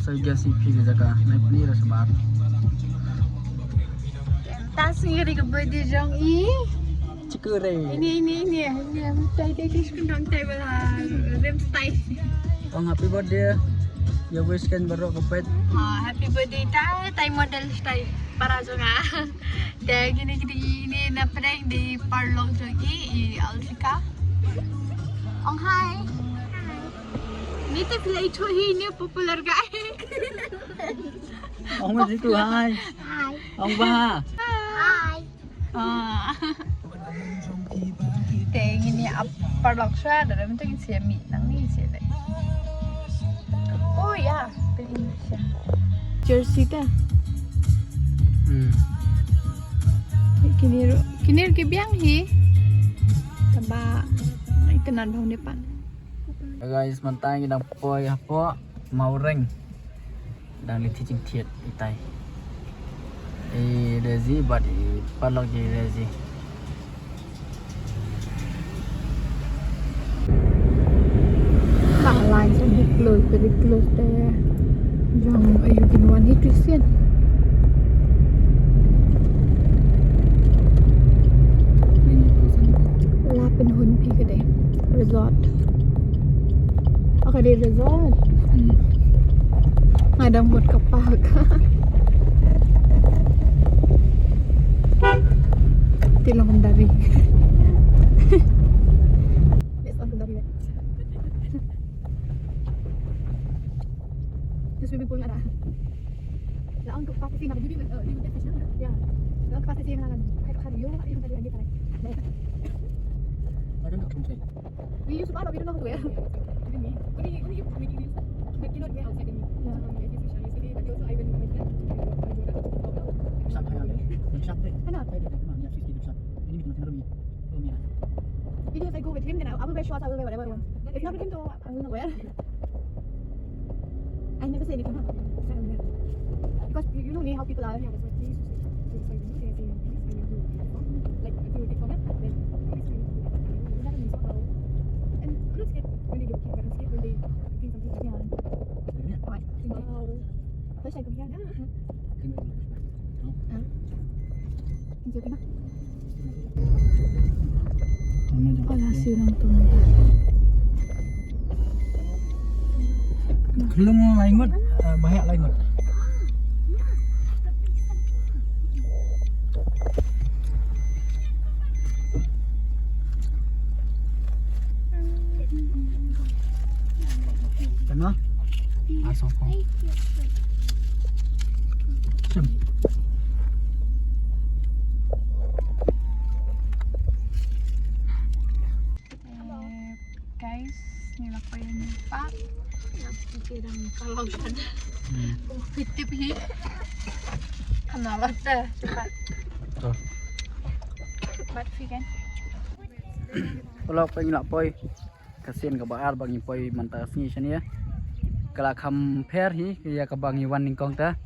saya gasi pergi jaga naik ni rasa bar. Tak sendiri ke birthday jngi. Cekur Ini. Tai skundang tai bala. Rem tai. Oh happy birthday. Ya wish kan baru kopet. Happy birthday tai model tai para jonga. Dan gini ini na prank di parlong jngi Alfika. Ong hai. Ni te Leit ini popular guy. Ông mới đi hai. Ông ba. Hai. Teng ini apa laksa dalam tu isi mi nang ni isi deh. Oh ya, beli Indonesia. Jersey dah. Kini ke biang hi. Tambah itenan bawang depan. Guys, mantai đang poi apa mau ring. Đang đi thi chính thiệt đi tay. Để gì bắt palok gì để gì. Hạng line sẽ very close there. Yang ayukin wani Christian. Lapynhun pi ke deh resort. Oke di resort. Ada buat kepak. Tilang dari. Let's on dari. Terus swimming pool ada. Lah untuk pasir nak jadi di fashion ya. Lah pasir sih nak kan yo yang tadi lagi tarik. Ada nak kumsai. We use part of it know where. Ini but you know where outside ini. If I go with him, then I will wear shorts. I will wear whatever I want. If not with him, though, I will not wear. I never say anything. Because you know me, how people are. Yeah, that's what he used to say. Like, if you take for that, then that means so how. And I'm not scared when they do okay, but I'm scared when they think something like that. Why? Wow. First I come here. Thank you. Wala silang tumanda. Kelung laingot, banyak laingot. Kenapa? Asal kau. Sim. Guys, nila ko yung pack. Nakikirang kalaban. Pitip hi. Kanalat dah, cepat. Cepat kan. Kalau pengen nak poi, kasihan ke baar bagi poi mantas ni sini ya. Kalau compare hi, ya kebangi wan ningkong ta.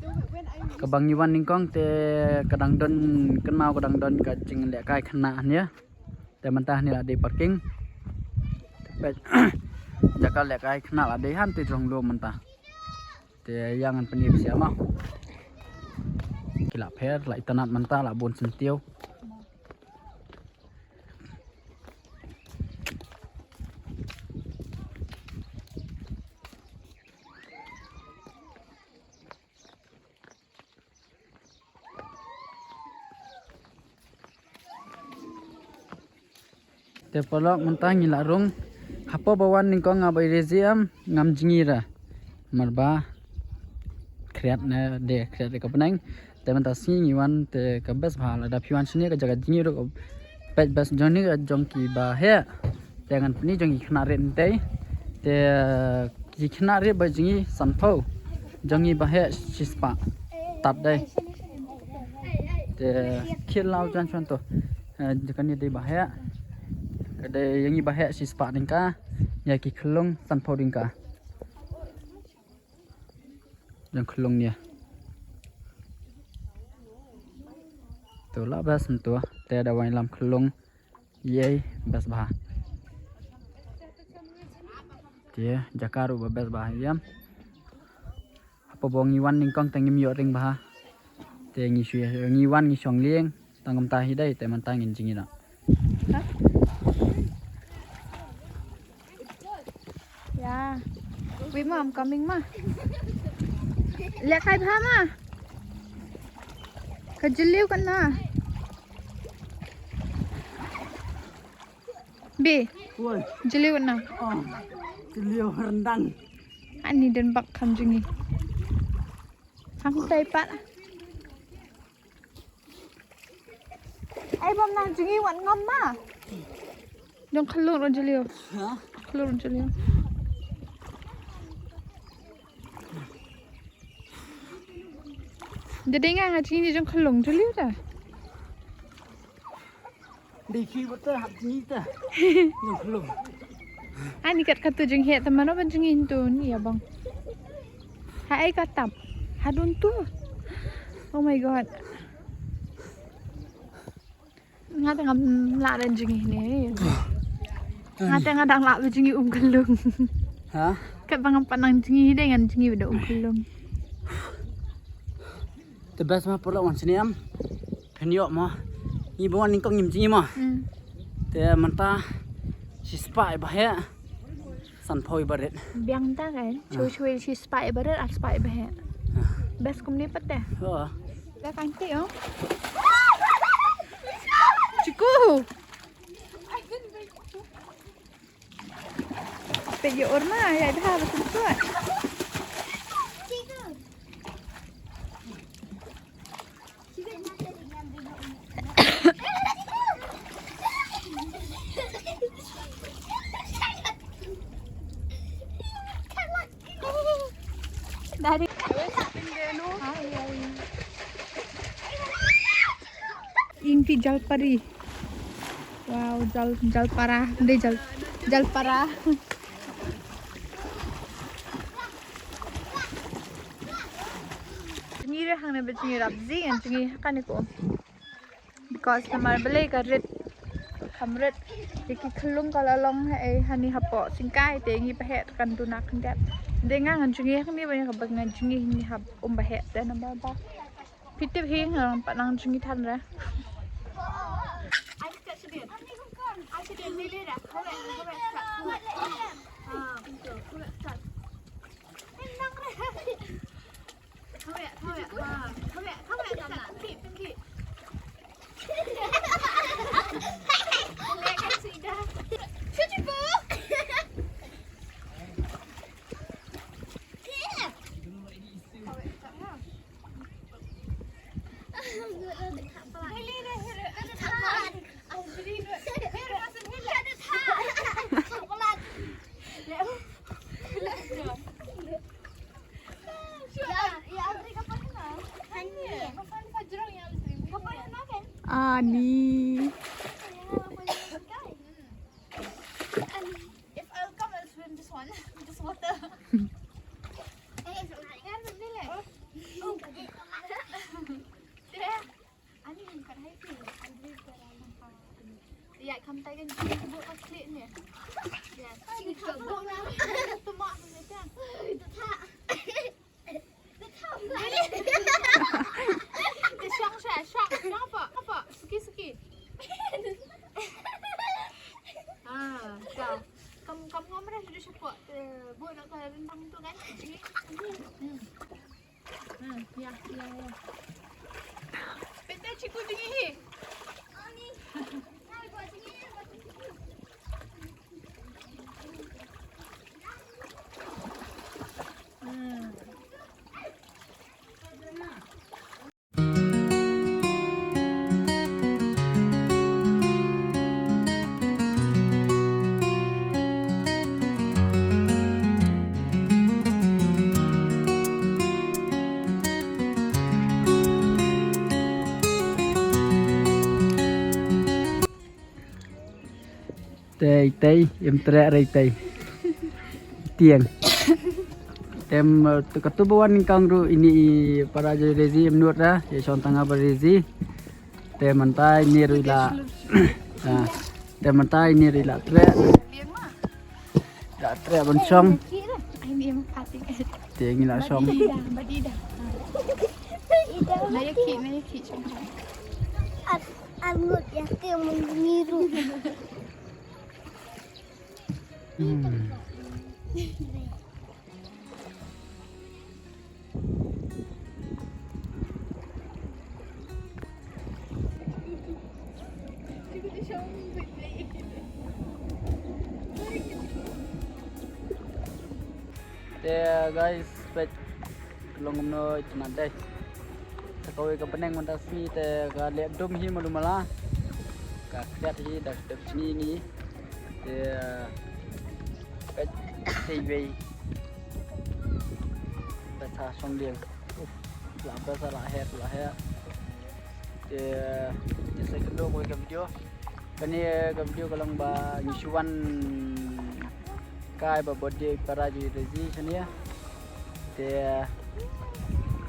Kebangi wan ningkong te kadang don kenau kadang don kacing lek kai kena ya. Te mentah ni ada parking. Jaka lek kai kena ada hantu jong lo mentah. Te yang penip siapa? Kilap per lah itanat mentah lah bon sentiu. Te polok mentah ngilak rung apa bawan ningkong ngabai reziam ngam jingira marba kreat na de kreat ka penang te mentah si ngiwan te ka bes bhala da piwan sini ka jaga jingir ko pet bes joni ka jongki ba he te ngan ni jongki khna ren te te ki khna re ba jingi sanpho jongi ba he sispa tap dai te khilau jan chon to jakan ni de ba he ada yang ni bahaya si spak dingka ya ki kelong sanpau dingka yang kelong ni tu lah bas tu te ada wang lam kelong ye bas bah dia jakaru bas bah yam apa bong ngiwan ning kong tang ngim yo ring bah te ngi shui ngiwan ngi shong lieng tang ngam ta hi dai te man tang ngin jingi na Yeah. Wait, ma, I'm coming, ma. Let khai pha ma. Ka jiliu kan na. B. oi Jiliu kan na. liu rendang Ani dan bak kam jingi. Hang tai pat. Ai bom nang jingi wan ngom ma. Dong khalur on jiliu. ha Khalur on jiliu. Jadi ngang jingi dong khalung jiliu ta. đi khi bữa ta học gì ta nhục lùng Ani kat katu jing he teman apa jing itu ni ya bang. Hai katam. Hadun tu. Oh my god. Ngata ngam la dan jing ni. Ngata ngadang la jing kelung. hả Kat bang panang jing dengan jing beda kelung. the best ma perlu wan sini am penyo ma ni bawa ning kong ngim jingi ma te manta si spy bah ya san phoi baret Biang ta kan. Chui si spy barat at spy bah. Best kum ni pat dah. ha Dah kanti oh. Ciku. Pergi orma ya dah betul. Dari Inti jalpari. Wow, jal parah, deh jal parah. Ni dah hang nak berjingi rabzi, yang jingi kan itu. Because namar belai karet, kamret. Jadi kelung kalau long hani hapo singkai, tengi pahet kan tu nak kendat. Dengan jingi kami banyak kebangan jingi ni hab bahet dan nampak apa. Pitip hing nampak nang jingi tan dah. Ani. If I'll come, I'll swim this one, this water. Ya, kamu tanya buat pasir ni. Ya, kita buat tu mak macam. Itu tak. Shong apa? Suki. Kau. Kamu ngomong dah sudah siapa? Buat nak kau rendang tu kan? Ya. Petai cikgu tinggi. Ni. Hai buat tinggi. tây em tre ray tây tiang tem ketubuan kang ru ini para rezi em nuat dah ya contoh apa rezi tem mentai ni ruila nah tem mentai ni ruila tre da tre bon shong Ini yang pati. Dia ngila shong. Badidah. Naya ki shong. Angut ya ke mengiru. Dia guys, pet long no itu nanti. Sekali ke peneng mentasi te ke lihat dom hi malu malah. Ke lihat hi dak dak sini ni. Dia pet TV. Bahasa shong lieng. Làm bahasa lahir. Dia saya kedua kau ke video. Kani ke video kalau ba nyusuan kai ba birthday para ji rezi sini ya. Dia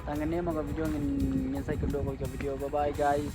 tangannya mau ke video ngin saya kedua kau ke video. Bye bye guys.